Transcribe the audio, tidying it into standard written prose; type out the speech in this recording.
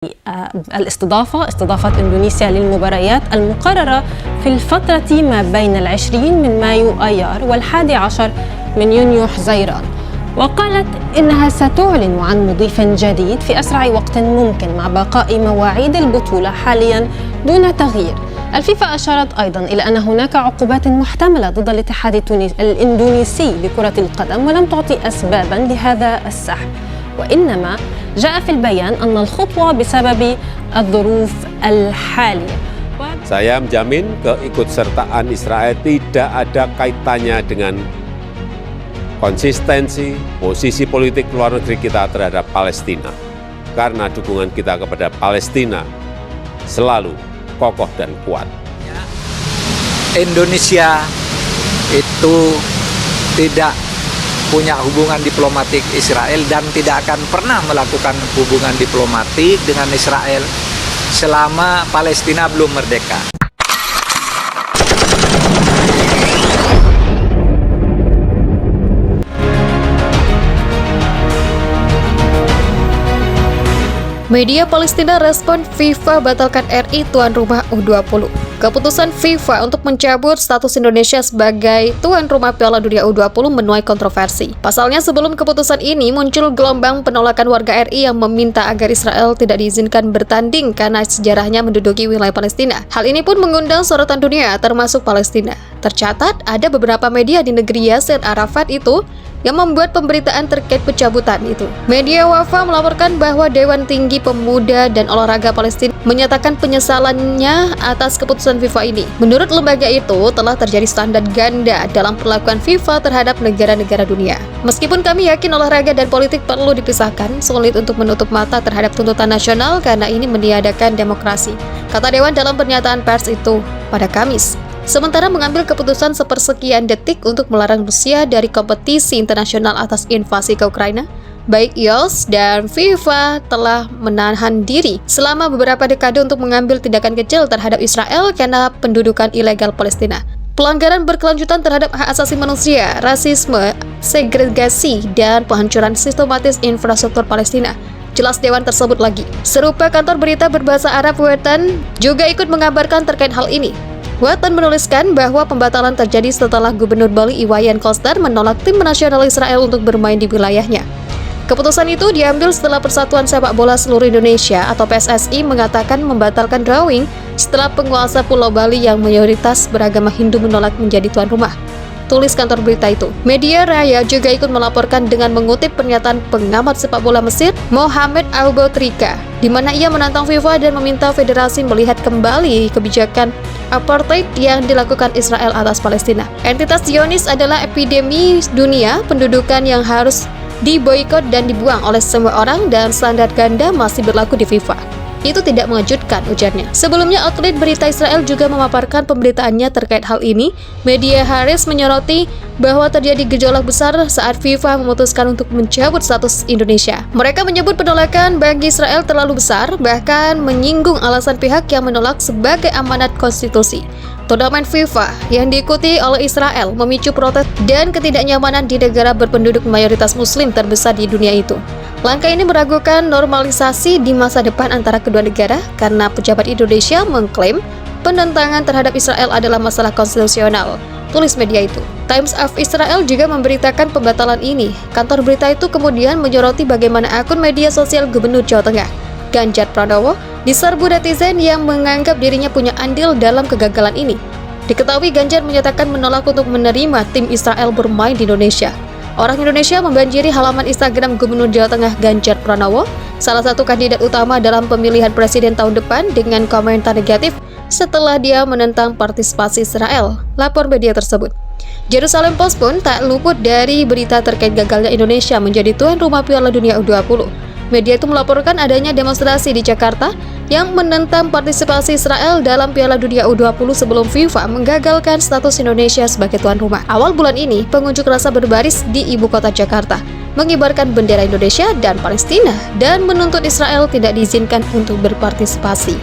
استضافت إندونيسيا للمباريات المقررة في الفترة ما بين 20 من مايو آيار وال11 من يونيو حزيران، وقالت إنها ستعلن عن مضيف جديد في أسرع وقت ممكن مع بقاء مواعيد البطولة حاليا دون تغيير. الفيفا أشارت أيضا إلى أن هناك عقوبات محتملة ضد الاتحاد الإندونيسي بكرة القدم، ولم تعطي أسبابا لهذا السحب، وإنما جاء في البيان أن الخطوة بسبب الظروف الحالية. Saya menjamin keikutsertaan Israel tidak ada kaitannya dengan konsistensi posisi politik luar negeri kita terhadap Palestina, karena dukungan kita kepada Palestina selalu kokoh dan kuat. Indonesia itu tidak punya hubungan diplomatik Israel dan tidak akan pernah melakukan hubungan diplomatik dengan Israel selama Palestina belum merdeka. Media Palestina respon FIFA batalkan RI tuan rumah U20. Keputusan FIFA untuk mencabut status Indonesia sebagai tuan rumah Piala Dunia U20 menuai kontroversi. Pasalnya, sebelum keputusan ini muncul gelombang penolakan warga RI yang meminta agar Israel tidak diizinkan bertanding karena sejarahnya menduduki wilayah Palestina. Hal ini pun mengundang sorotan dunia, termasuk Palestina. Tercatat, ada beberapa media di negeri Yasser Arafat itu yang membuat pemberitaan terkait pencabutan itu. Media Wafa melaporkan bahwa Dewan Tinggi Pemuda dan Olahraga Palestina menyatakan penyesalannya atas keputusan FIFA ini. Menurut lembaga itu, telah terjadi standar ganda dalam perlakuan FIFA terhadap negara-negara dunia. Meskipun kami yakin olahraga dan politik perlu dipisahkan, sulit untuk menutup mata terhadap tuntutan nasional karena ini meniadakan demokrasi, kata Dewan dalam pernyataan pers itu pada Kamis. Sementara mengambil keputusan sepersekian detik untuk melarang Rusia dari kompetisi internasional atas invasi ke Ukraina, baik IOC dan FIFA telah menahan diri selama beberapa dekade untuk mengambil tindakan kecil terhadap Israel karena pendudukan ilegal Palestina. Pelanggaran berkelanjutan terhadap hak asasi manusia, rasisme, segregasi, dan penghancuran sistematis infrastruktur Palestina. Jelas Dewan tersebut lagi. Serupa kantor berita berbahasa Arab Wetan juga ikut mengabarkan terkait hal ini. Wetan menuliskan bahwa pembatalan terjadi setelah Gubernur Bali Iwayan Koster menolak tim nasional Israel untuk bermain di wilayahnya. Keputusan itu diambil setelah Persatuan Sepak Bola Seluruh Indonesia atau PSSI mengatakan membatalkan drawing setelah penguasa Pulau Bali yang mayoritas beragama Hindu menolak menjadi tuan rumah. Tulis kantor berita itu. Media Raya juga ikut melaporkan dengan mengutip pernyataan pengamat sepak bola Mesir, Mohamed Aboutrika, di mana ia menantang FIFA dan meminta federasi melihat kembali kebijakan apartheid yang dilakukan Israel atas Palestina. Entitas Zionis adalah epidemi dunia pendudukan yang harus diboikot dan dibuang oleh semua orang, dan standar ganda masih berlaku di FIFA. Itu tidak mengejutkan, ujarnya. Sebelumnya, outlet berita Israel juga memaparkan pemberitaannya terkait hal ini. Media Haaretz menyoroti bahwa terjadi gejolak besar saat FIFA memutuskan untuk mencabut status Indonesia. Mereka menyebut penolakan bagi Israel terlalu besar, bahkan menyinggung alasan pihak yang menolak sebagai amanat konstitusi. Turnamen FIFA yang diikuti oleh Israel memicu protes dan ketidaknyamanan di negara berpenduduk mayoritas muslim terbesar di dunia itu. Langkah ini meragukan normalisasi di masa depan antara kedua negara karena pejabat Indonesia mengklaim penentangan terhadap Israel adalah masalah konstitusional, tulis media itu. Times of Israel juga memberitakan pembatalan ini. Kantor berita itu kemudian menyoroti bagaimana akun media sosial Gubernur Jawa Tengah, Ganjar Pranowo, diserbu netizen yang menganggap dirinya punya andil dalam kegagalan ini. Diketahui Ganjar menyatakan menolak untuk menerima tim Israel bermain di Indonesia. Orang Indonesia membanjiri halaman Instagram Gubernur Jawa Tengah Ganjar Pranowo, salah satu kandidat utama dalam pemilihan presiden tahun depan, dengan komentar negatif setelah dia menentang partisipasi Israel, lapor media tersebut. Jerusalem Post pun tak luput dari berita terkait gagalnya Indonesia menjadi tuan rumah Piala Dunia U20. Media itu melaporkan adanya demonstrasi di Jakarta yang menentang partisipasi Israel dalam Piala Dunia U20 sebelum FIFA menggagalkan status Indonesia sebagai tuan rumah. Awal bulan ini, pengunjuk rasa berbaris di ibu kota Jakarta, mengibarkan bendera Indonesia dan Palestina, dan menuntut Israel tidak diizinkan untuk berpartisipasi.